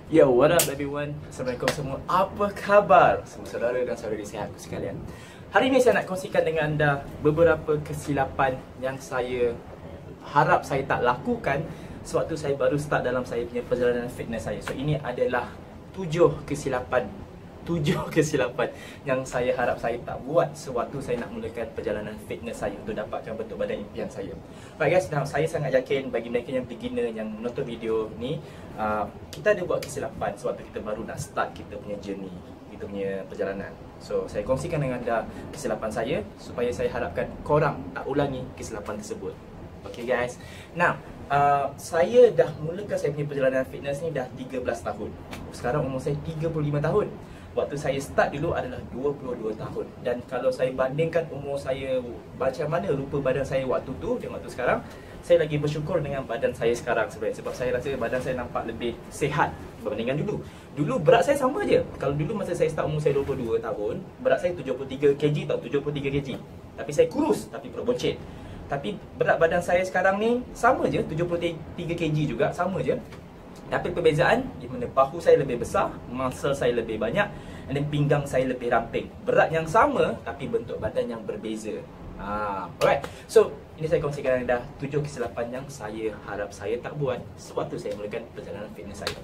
Yo, what up everyone? Assalamualaikum semua. Apa khabar? Semua saudara dan saudari sihatku sekalian. Hari ini saya nak kongsikan dengan anda beberapa kesilapan yang saya harap saya tak lakukan sewaktu saya baru start dalam saya punya perjalanan fitness saya. So ini adalah 7 kesilapan yang saya harap saya tak buat sewaktu saya nak mulakan perjalanan fitness saya untuk dapatkan bentuk badan impian saya. Baik guys, now saya sangat yakin bagi mereka yang beginner yang menonton video ni, kita ada buat kesilapan sewaktu kita baru nak start kita punya journey, kita punya perjalanan. So saya kongsikan dengan anda kesilapan saya supaya saya harapkan korang tak ulangi kesilapan tersebut. Okay guys, now saya dah mulakan saya punya perjalanan fitness ni dah 13 tahun. Sekarang umur saya 35 tahun. Waktu saya start dulu adalah 22 tahun. Dan kalau saya bandingkan umur saya macam mana rupa badan saya waktu tu dengan waktu sekarang, saya lagi bersyukur dengan badan saya sekarang sebenarnya. Sebab saya rasa badan saya nampak lebih sihat berbandingkan dulu. Dulu berat saya sama je. Kalau dulu masa saya start umur saya 22 tahun, berat saya 73 kg tau, 73 kg. Tapi saya kurus, tapi perut boncet. Tapi berat badan saya sekarang ni sama je, 73 kg juga, sama je. Tapi perbezaan di mana bahu saya lebih besar, muscle saya lebih banyak, dan pinggang saya lebih ramping. Berat yang sama tapi bentuk badan yang berbeza. Alright. So, ini saya kongsikan dengan anda 7 kesilapan yang saya harap saya tak buat sewaktu saya mulakan perjalanan fitness saya.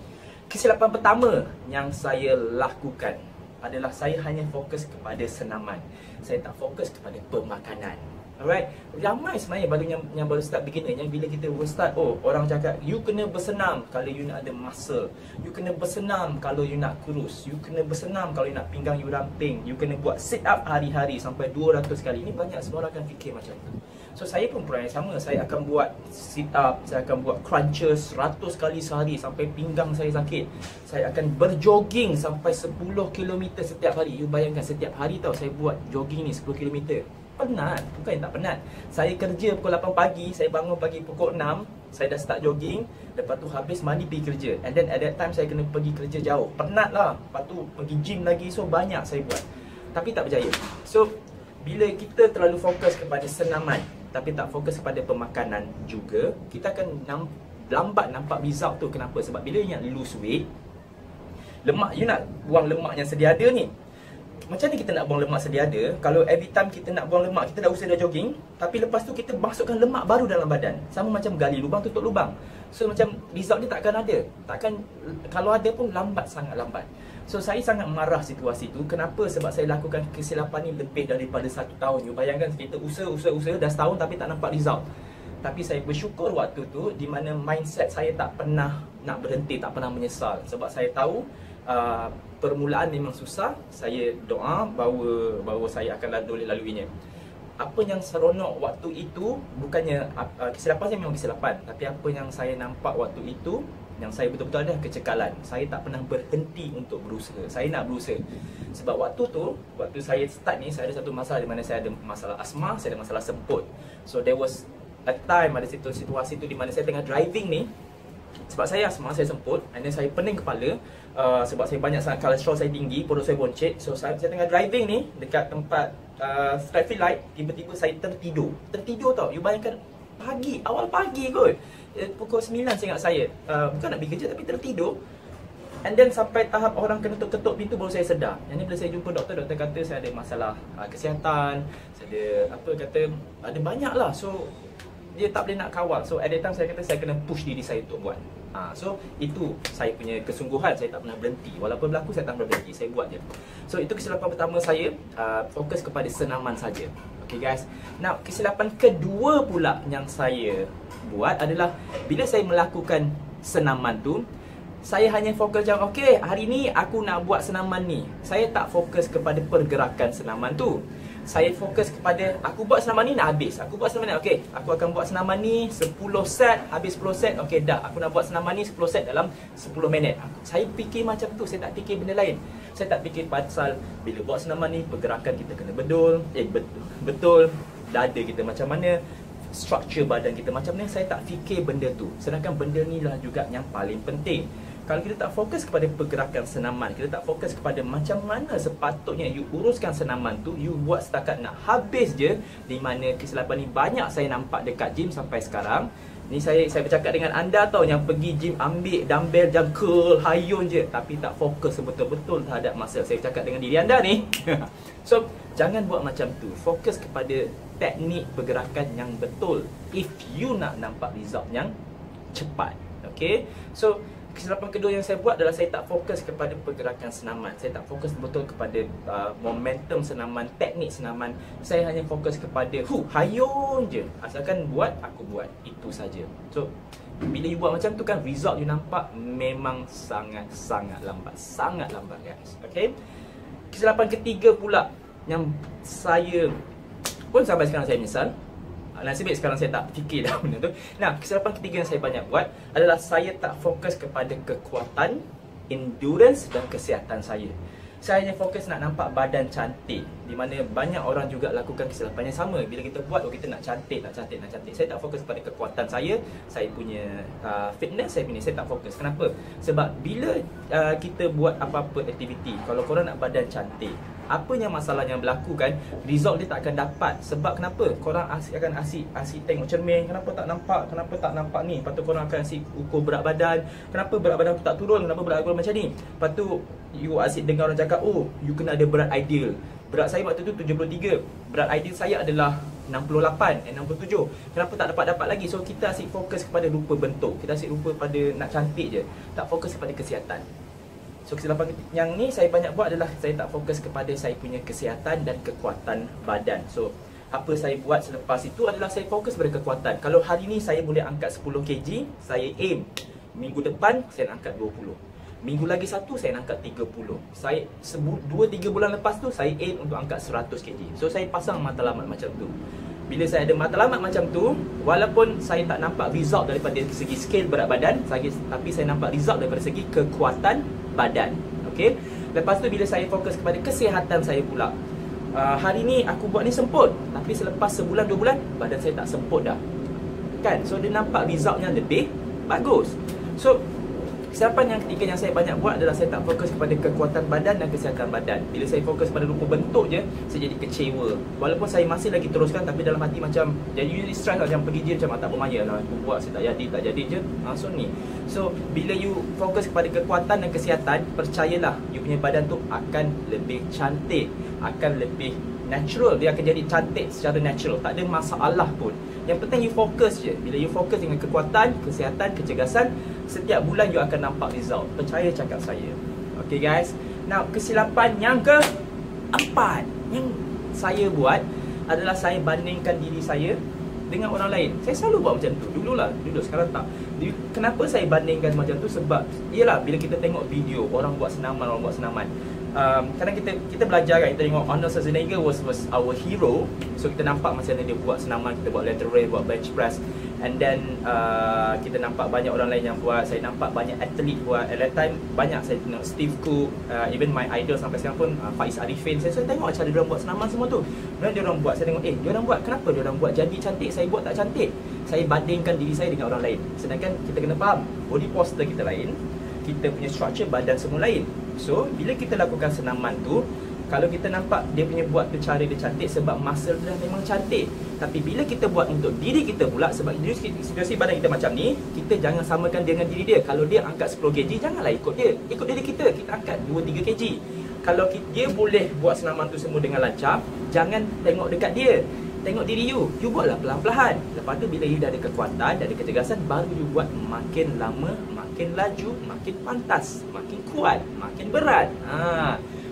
Kesilapan pertama yang saya lakukan adalah saya hanya fokus kepada senaman. Saya tak fokus kepada pemakanan. Alright, ramai sebenarnya baru yang baru start beginner yang bila kita start, oh orang cakap you kena bersenam kalau you nak ada muscle, you kena bersenam kalau you nak kurus, you kena bersenam kalau you nak pinggang you ramping, you kena buat sit up hari-hari sampai 200 kali. Ini banyak semua orang akan fikir macam tu. So saya pun perangai sama, saya akan buat sit up, saya akan buat crunches 100 kali sehari sampai pinggang saya sakit. Saya akan berjogging sampai 10 km setiap hari. You bayangkan setiap hari tau saya buat jogging ni 10 km. Penat, bukan tak penat. Saya kerja pukul 8 pagi, saya bangun pagi pukul 6, saya dah start jogging, lepas tu habis mandi pergi kerja. And then at that time saya kena pergi kerja jauh. Penat lah. Lepas tu pergi gym lagi, so banyak saya buat. Tapi tak berjaya. So bila kita terlalu fokus kepada senaman tapi tak fokus kepada pemakanan juga, kita akan lambat nampak result tu. Kenapa? Sebab bila you nak lose weight, lemak, you nak buang lemak yang sedia ada ni. Macam ni kita nak buang lemak sedia ada? Kalau every time kita nak buang lemak, kita dah usaha dah jogging, tapi lepas tu kita masukkan lemak baru dalam badan. Sama macam gali lubang tutup lubang. So macam result dia takkan ada. Takkan, kalau ada pun lambat, sangat lambat. So saya sangat marah situasi tu. Kenapa? Sebab saya lakukan kesilapan ni lebih daripada 1 tahun. You bayangkan kita usaha dah setahun tapi tak nampak result. Tapi saya bersyukur waktu tu di mana mindset saya tak pernah nak berhenti, tak pernah menyesal. Sebab saya tahu permulaan memang susah. Saya doa bahawa saya akan laluinya. Apa yang seronok waktu itu, bukannya kesilapan saya memang kesilapan, tapi apa yang saya nampak waktu itu, yang saya betul-betul ada kecekalan. Saya tak pernah berhenti untuk berusaha. Saya nak berusaha. Sebab waktu tu, waktu saya start ni, saya ada satu masalah di mana saya ada masalah asma, saya ada masalah semput. So there was a time, ada situasi tu di mana saya tengah driving ni. Sebab saya asma, saya semput, and then saya pening kepala, sebab saya banyak sangat kolesterol saya tinggi, perut saya boncet. So saya tengah driving ni dekat tempat traffic light, tiba-tiba saya tertidur tau. You bayangkan pagi, awal pagi kot, pukul 9 saya ingat saya, bukan nak pergi kerja tapi tertidur. And then sampai tahap orang kena ketuk pintu baru saya sedar. Yang ni bila saya jumpa doktor kata saya ada masalah kesihatan, saya ada ada banyak lah. So dia tak boleh nak kawal. So at that time saya kata saya kena push diri saya untuk buat. So itu saya punya kesungguhan. Saya tak pernah berhenti. Walaupun berlaku saya tak pernah berhenti. Saya buat je. So itu kesilapan pertama saya, fokus kepada senaman saja. Okay guys. Now kesilapan kedua pula yang saya buat adalah bila saya melakukan senaman tu, saya hanya fokus macam okay, hari ni aku nak buat senaman ni. Saya tak fokus kepada pergerakan senaman tu. Saya fokus kepada aku buat senaman ni nak habis. Aku buat senaman ni, okay, aku akan buat senaman ni 10 set, habis 10 set, okay dah. Aku nak buat senaman ni 10 set dalam 10 minit. Saya fikir macam tu, saya tak fikir benda lain. Saya tak fikir pasal bila buat senaman ni pergerakan kita kena betul, dada kita macam mana, struktur badan kita macam mana. Saya tak fikir benda tu. Sedangkan benda ni lah juga yang paling penting. Kalau kita tak fokus kepada pergerakan senaman, kita tak fokus kepada macam mana sepatutnya you uruskan senaman tu, you buat setakat nak habis je. Di mana kesilapan ni banyak saya nampak dekat gym sampai sekarang. Ni saya bercakap dengan anda tau yang pergi gym ambil dumbbell jam curl, hayun je tapi tak fokus betul-betul terhadap masa. Saya bercakap dengan diri anda ni. So, jangan buat macam tu. Fokus kepada teknik pergerakan yang betul if you nak nampak result yang cepat. Okay? So, kesilapan kedua yang saya buat adalah saya tak fokus kepada pergerakan senaman. Saya tak fokus betul kepada momentum senaman, teknik senaman. Saya hanya fokus kepada hayun je. Asalkan buat, aku buat. Itu saja. So, bila you buat macam tu kan, result you nampak memang sangat-sangat lambat. Sangat lambat guys. Okay? Kesilapan ketiga pula yang saya pun sampai sekarang saya menyesal. Nasib baik sekarang saya tak fikir dah benda tu. Nah, kesilapan ketiga yang saya banyak buat adalah saya tak fokus kepada kekuatan, endurance dan kesihatan saya. Saya hanya fokus nak nampak badan cantik, di mana banyak orang juga lakukan kesilapan yang sama. Bila kita buat, kita nak cantik, nak cantik, nak cantik. Saya tak fokus kepada kekuatan saya punya fitness, saya tak fokus. Kenapa? Sebab bila kita buat apa-apa aktiviti, kalau korang nak badan cantik, apa yang masalah yang berlaku kan, result dia tak akan dapat. Sebab kenapa? Korang akan asyik tengok cermin, kenapa tak nampak ni. Lepas tu korang akan asyik ukur berat badan, kenapa berat badan tu tak turun, kenapa berat badan macam ni. Lepas tu you asyik dengar orang cakap, oh you kena ada berat ideal. Berat saya waktu tu 73, berat ideal saya adalah 68 67. Kenapa tak dapat lagi? So kita asyik fokus kepada rupa bentuk, kita asyik rupa pada nak cantik je, tak fokus kepada kesihatan. So kesilapan yang ni saya banyak buat adalah saya tak fokus kepada saya punya kesihatan dan kekuatan badan. So apa saya buat selepas itu adalah saya fokus pada kekuatan. Kalau hari ni saya boleh angkat 10 kg, saya aim minggu depan saya nak angkat 20. Minggu lagi satu saya nak angkat 30. Saya 2-3 bulan lepas tu saya aim untuk angkat 100 kg. So saya pasang matlamat macam tu. Bila saya ada matlamat macam tu, walaupun saya tak nampak result daripada segi scale berat badan, tapi saya nampak result daripada segi kekuatan badan. Okey. Lepas tu bila saya fokus kepada kesihatan saya pula, hari ni aku buat ni semput, tapi selepas sebulan 2 bulan badan saya tak semput dah. Kan? So dia nampak resultnya lebih bagus. So kesilapan yang ketiga yang saya banyak buat adalah saya tak fokus kepada kekuatan badan dan kesihatan badan. Bila saya fokus pada rupa bentuk je, saya jadi kecewa. Walaupun saya masih lagi teruskan, tapi dalam hati macam jadi stress lah, macam pergi gym macam tak bermaya lah, aku buat saya tak jadi je langsung ni. So bila you fokus kepada kekuatan dan kesihatan, percayalah you punya badan tu akan lebih cantik, akan lebih natural. Dia akan jadi cantik secara natural, tak ada masalah pun. Yang penting you fokus je. Bila you fokus dengan kekuatan, kesihatan, kecergasan, setiap bulan you akan nampak result. Percaya cakap saya. Okay guys. Now kesilapan yang keempat yang saya buat adalah saya bandingkan diri saya dengan orang lain. Saya selalu buat macam tu. Dulu sekarang tak. Kenapa saya bandingkan macam tu? Sebab ialah bila kita tengok video orang buat senaman, kadang kita belajar kan, kita tengok Arnold Schwarzenegger was our hero. So kita nampak masa dia buat senaman, kita buat lateral raise, buat bench press, and then kita nampak banyak orang lain yang buat. Saya nampak banyak atlet buat. At that time banyak saya tengok Steve Cook, even my idol sampai sekarang pun Faiz Arifin. Saya tengok cara dia orang buat senaman semua tu. Dan dia orang buat, saya tengok dia orang buat, kenapa dia orang buat jadi cantik, saya buat tak cantik. Saya bandingkan diri saya dengan orang lain. Sedangkan kita kena faham, body posture kita lain, kita punya structure badan semua lain. So bila kita lakukan senaman tu, kalau kita nampak dia punya buat tu cara dia cantik sebab muscle dia memang cantik. Tapi bila kita buat untuk diri kita pula, sebab situasi badan kita macam ni, kita jangan samakan dengan diri dia. Kalau dia angkat 10 kg, janganlah ikut dia. Ikut diri kita angkat 2-3 kg. Kalau dia boleh buat senaman tu semua dengan lancar, jangan tengok dekat dia, tengok diri you buatlah pelan-pelan. Lepas tu bila you dah ada kekuatan, dah ada kecergasan, baru you buat makin lama, makin laju, makin pantas, makin kuat, makin berat.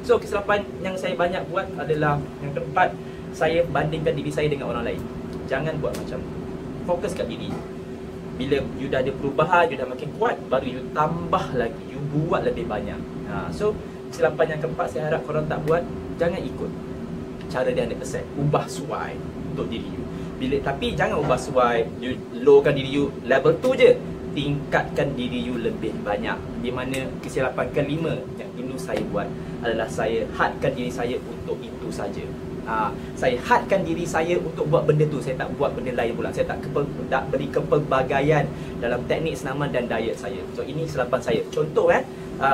So kesilapan yang saya banyak buat adalah yang keempat, saya bandingkan diri saya dengan orang lain. Jangan buat macam tu. Fokus kat diri. Bila you dah ada perubahan, you dah makin kuat, baru you tambah lagi, you buat lebih banyak. So kesilapan yang keempat saya harap korang tak buat. Jangan ikut cara dia 100%. Ubah suai untuk diri you. Tapi jangan ubah suai, you lowkan diri you level tu je. Tingkatkan diri you lebih banyak. Di mana kesilapan kelima yang ini saya buat adalah saya hadkan diri saya untuk itu saja. Saya hadkan diri saya untuk buat benda tu. Saya tak buat benda lain pula. Saya tak beri kepelbagaian dalam teknik senaman dan diet saya. So ini kesilapan saya. Contoh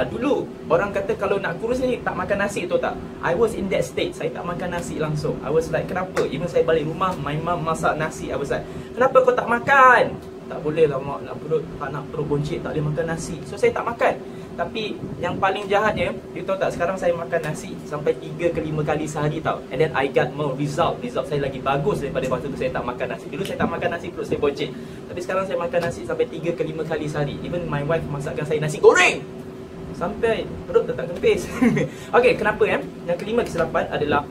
dulu orang kata kalau nak kurus ni tak makan nasi, tu tak. I was in that state. Saya tak makan nasi langsung. I was like, kenapa? Even saya balik rumah, my mom masak nasi, I was like, kenapa kau tak makan? tak boleh lah mak, tak nak perut boncit, tak boleh makan nasi. So saya tak makan. Tapi yang paling jahatnya, you tahu tak, sekarang saya makan nasi sampai 3 ke 5 kali sehari tau. And then I got more result saya lagi bagus daripada waktu tu saya tak makan nasi. Dulu saya tak makan nasi, perut saya boncit. Tapi sekarang saya makan nasi sampai 3 ke 5 kali sehari. Even my wife masakkan saya nasi goreng sampai perut tak kempis. Okay, kenapa Yang kelima kesilapan adalah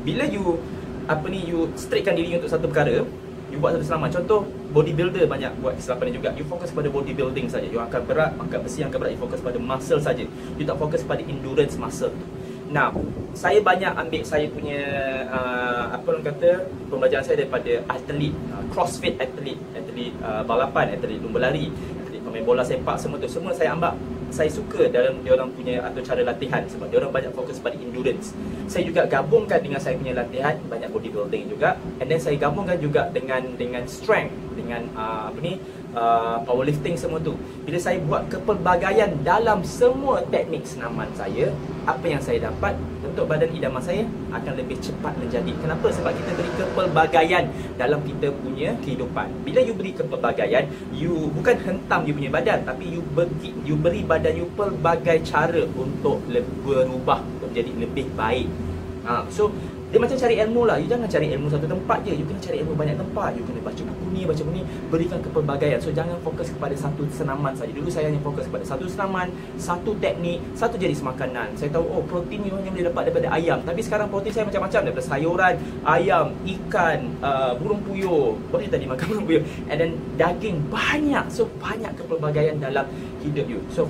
bila you you straightkan diri untuk satu perkara, you buat satu senaman. Contoh bodybuilder banyak buat kesilapan ni juga. You fokus pada bodybuilding saja. You angkat berat, angkat besi, angkat berat, you fokus pada muscle saja. You tak fokus pada endurance muscle. Nah, saya banyak ambil saya punya apa orang kata, pembelajaran saya daripada atlet, crossfit atlet, balapan, atlet lumba lari, atlet pemain bola sepak, semua tu. Semua saya ambil, saya suka dalam diorang punya atau cara latihan sebab diorang banyak fokus pada endurance. Saya juga gabungkan dengan saya punya latihan banyak bodybuilding juga, and then saya gabungkan juga dengan strength, dengan powerlifting, semua tu. Bila saya buat kepelbagaian dalam semua teknik senaman saya, apa yang saya dapat, bentuk badan idaman saya akan lebih cepat menjadi. Kenapa? Sebab kita beri kepelbagaian dalam kita punya kehidupan. Bila you beri kepelbagaian, you bukan hentam you punya badan, tapi you beri badan you pelbagai cara untuk berubah, untuk menjadi lebih baik. So dia macam cari ilmu lah. You jangan cari ilmu satu tempat je. You kena cari ilmu banyak tempat. You kena baca buku ni, baca buku ni. Berikan kepelbagaian. So jangan fokus kepada satu senaman saja. Dulu saya hanya fokus kepada satu senaman, satu teknik, satu jenis makanan. Saya tahu protein you hanya boleh dapat daripada ayam. Tapi sekarang protein saya macam-macam, daripada sayuran, ayam, ikan, burung puyuh. Boleh tadi makan burung puyuh. And then daging banyak. So banyak kepelbagaian dalam hidup you. So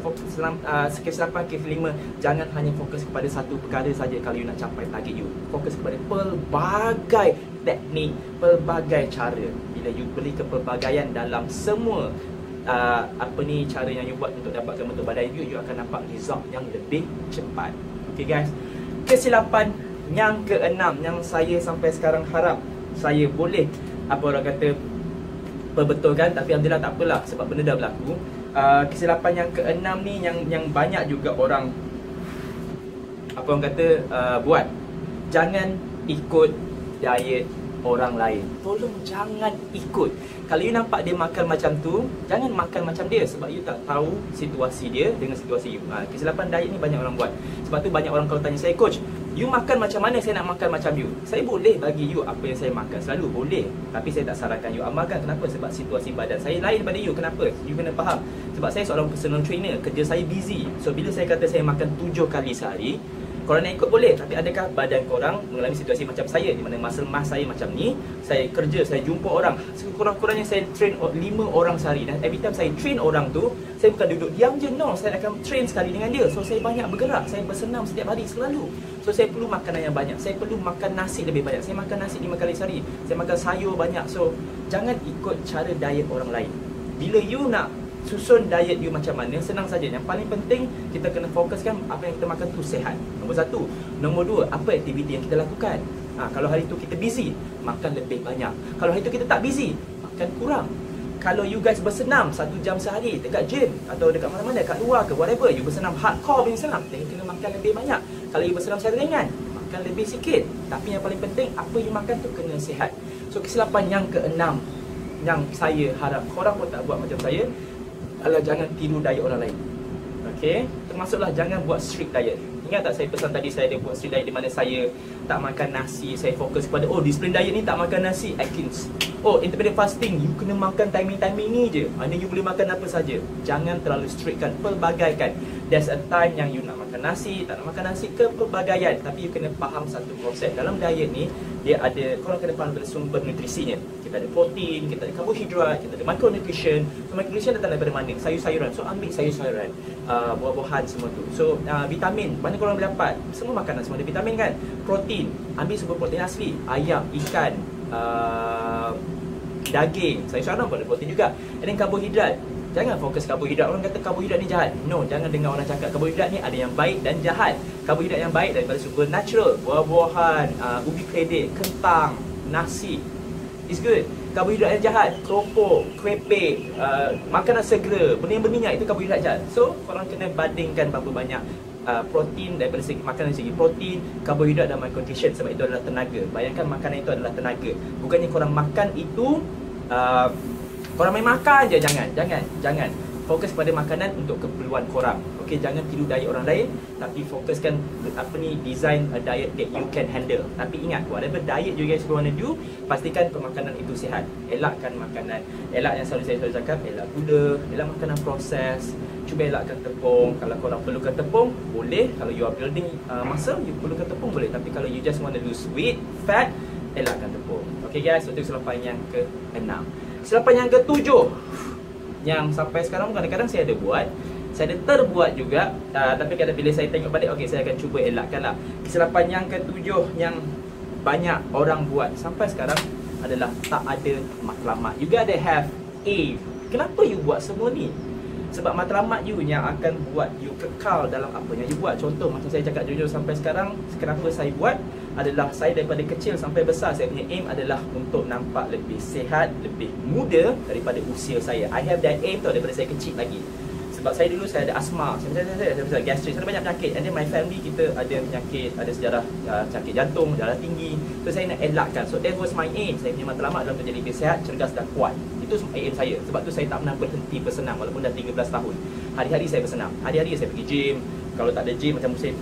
kesilapan kelima, jangan hanya fokus kepada satu perkara saja kalau you nak capai target you. Fokus kepada pelbagai teknik, pelbagai cara. Bila you beri kepelbagaian dalam semua cara yang you buat untuk dapatkan bentuk badan you akan dapat result yang lebih cepat. Okay guys, kesilapan yang keenam yang saya sampai sekarang harap saya boleh perbetulkan, tapi alhamdulillah tak apalah sebab benda dah berlaku. Kesilapan yang keenam ni yang banyak juga orang buat. Jangan ikut diet orang lain. Tolong jangan ikut. Kalau you nampak dia makan macam tu, jangan makan macam dia, sebab you tak tahu situasi dia dengan situasi you. Kesilapan diet ni banyak orang buat. Sebab tu banyak orang kalau tanya saya, coach, you makan macam mana saya nak makan macam you? Saya boleh bagi you apa yang saya makan, selalu boleh. Tapi saya tak sarankan you amalkan. Kenapa? Sebab situasi badan saya lain daripada you. Kenapa? You kena faham. Sebab saya seorang personal trainer, kerja saya busy. So bila saya kata saya makan 7 kali sehari, korang nak ikut boleh, tapi adakah badan korang mengalami situasi macam saya, di mana muscle mass saya macam ni, saya kerja, saya jumpa orang, kurang-kurangnya saya train 5 orang sehari, dan every time saya train orang tu, saya bukan duduk diam je, no, saya akan train sekali dengan dia. So saya banyak bergerak, saya bersenam setiap hari selalu. So saya perlu makanan yang banyak, saya perlu makan nasi lebih banyak. Saya makan nasi 5 kali sehari, saya makan sayur banyak. So jangan ikut cara diet orang lain. Bila you nak susun diet you macam mana, senang saja. Yang paling penting, kita kena fokuskan apa yang kita makan tu sehat. Nombor 1. Nombor 2, apa aktiviti yang kita lakukan. Kalau hari tu kita busy, makan lebih banyak. Kalau hari tu kita tak busy, makan kurang. Kalau you guys bersenam 1 jam sehari dekat gym atau dekat mana-mana, kat luar ke whatever, you bersenam hardcore punya senam, then you kena makan lebih banyak. Kalau you bersenam secara ringan, makan lebih sikit. Tapi yang paling penting, apa you makan tu kena sihat. So kesilapan yang keenam yang saya harap korang pun tak buat macam saya adalah jangan tiru diet orang lain. Okay, termasuklah jangan buat strict diet. Ingat tak saya pesan tadi, saya ada buat strict diet di mana saya tak makan nasi. Saya fokus kepada disiplin diet ni, tak makan nasi, Atkins. Intermittent fasting, you kena makan timing-timing ni je. Mana you boleh makan apa saja. Jangan terlalu strictkan, pelbagaikan. There's a time yang you nak makan nasi, tak nak makan nasi, kepelbagaian. Tapi you kena faham satu konsep. Dalam diet ni, dia ada, korang kena faham pada sumber nutrisinya. Kita ada protein, kita ada karbohidrat, kita ada micronutrition. So micronutrition datang daripada mana? Sayur-sayuran. So ambil sayur-sayuran, buah-buahan semua tu. So vitamin, mana korang boleh dapat? Semua makanan semua ada vitamin kan? Protein, ambil sumber protein asli. Ayam, ikan, daging, sayur-sayuran pun ada protein juga. And then karbohidrat, jangan fokus karbohidrat. Orang kata karbohidrat ni jahat. No, jangan dengar orang cakap karbohidrat ni ada yang baik dan jahat. Karbohidrat yang baik daripada sumber natural, buah-buahan, ubi keledek, kentang, nasi, it's good. Karbohidrat yang jahat, keropok, kerepek, makanan segera, benda yang berminyak, itu karbohidrat jahat. So korang kena bandingkan berapa banyak protein daripada segi makanan, dari segi protein, karbohidrat dan micronutrition. Sebab itu adalah tenaga. Bayangkan makanan itu adalah tenaga. Bukannya korang makan itu korang main makan je, jangan fokus pada makanan untuk keperluan korang. Okey, jangan tiru diet orang lain, tapi fokuskan design a diet that you can handle. Tapi ingat, whatever diet you guys want to do, pastikan pemakanan itu sihat. Elakkan makanan, elak yang saya selalu cakap, elak gula, elak makanan proses. Cuba elakkan tepung. Kalau korang perlukan tepung, boleh. Kalau you are building muscle, you perlukan tepung, boleh. Tapi kalau you just want to lose weight, fat, elakkan tepung. Okey guys, so itu kesilapan yang ke-6. Kesilapan yang ke-7, yang sampai sekarang kadang-kadang saya ada buat, saya ada terbuat juga, tapi kadang bila saya tengok balik, okey, saya akan cuba elakkan lah. Kesilapan yang ke-7 yang banyak orang buat sampai sekarang adalah tak ada matlamat. You gotta have aim. Kenapa you buat semua ni? Sebab matlamat you yang akan buat you kekal dalam apa yang you buat. Contoh, macam saya cakap jujur sampai sekarang, kenapa saya buat adalah saya daripada kecil sampai besar, saya punya aim adalah untuk nampak lebih sihat, lebih muda daripada usia saya. I have that aim tau daripada saya kecil lagi. Sebab saya dulu saya ada asma, saya gastrik, saya ada banyak penyakit. And then my family kita ada penyakit, ada sejarah sakit jantung, darah tinggi. So saya nak elakkan. So that was my aim. Saya punya matlamat adalah untuk jadi lebih sihat, cergas dan kuat. Itu aim saya. Sebab tu saya tak pernah berhenti bersenam walaupun dah 13 tahun. Hari-hari saya bersenam. Hari-hari saya pergi gym. Kalau tak ada gym macam musim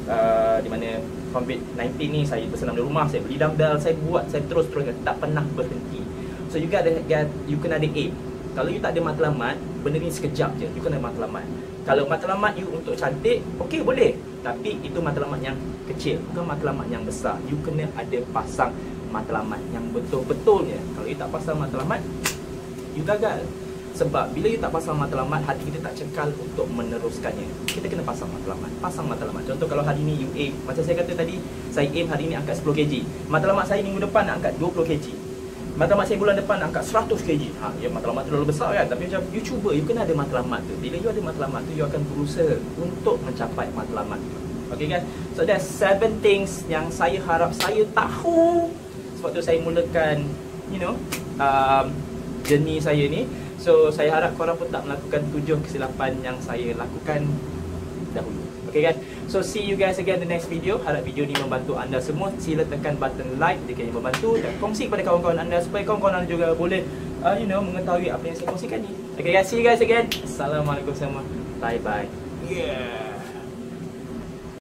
di mana COVID-19 ni, saya bersenam di rumah, saya beli dumbbell, saya buat, saya terus-teruskan, tak pernah berhenti. So you kena ada aim. Kalau you tak ada matlamat, benda ni sekejap je, you kena matlamat. Kalau matlamat you untuk cantik, okey boleh. Tapi itu matlamat yang kecil, bukan matlamat yang besar. You kena ada pasang matlamat yang betul-betulnya. Kalau you tak pasang matlamat, you gagal. Sebab bila you tak pasang matlamat, hati kita tak cekal untuk meneruskannya. Kita kena pasang matlamat. Pasang matlamat. Contoh kalau hari ni you aim, macam saya kata tadi, saya aim hari ni angkat 10 kg. Matlamat saya minggu depan nak angkat 20 kg. Matlamat saya bulan depan nak angkat 100 kg. Ya, matlamat tu terlalu besar kan. Tapi macam you cuba, you kena ada matlamat tu. Bila you ada matlamat tu, you akan berusaha untuk mencapai matlamat tu. Okay guys. So there's 7 things yang saya harap saya tahu. Sebab tu saya mulakan, journey saya ni. So saya harap korang pun tak melakukan 7 kesilapan yang saya lakukan dahulu. Okay guys. So see you guys again in the next video. Harap video ni membantu anda semua. Sila tekan button like jika ia membantu, dan kongsi kepada kawan-kawan anda supaya kawan-kawan anda juga boleh mengetahui apa yang saya kongsikan ni. Okay guys, see you guys again. Assalamualaikum semua. Bye bye. Yeah.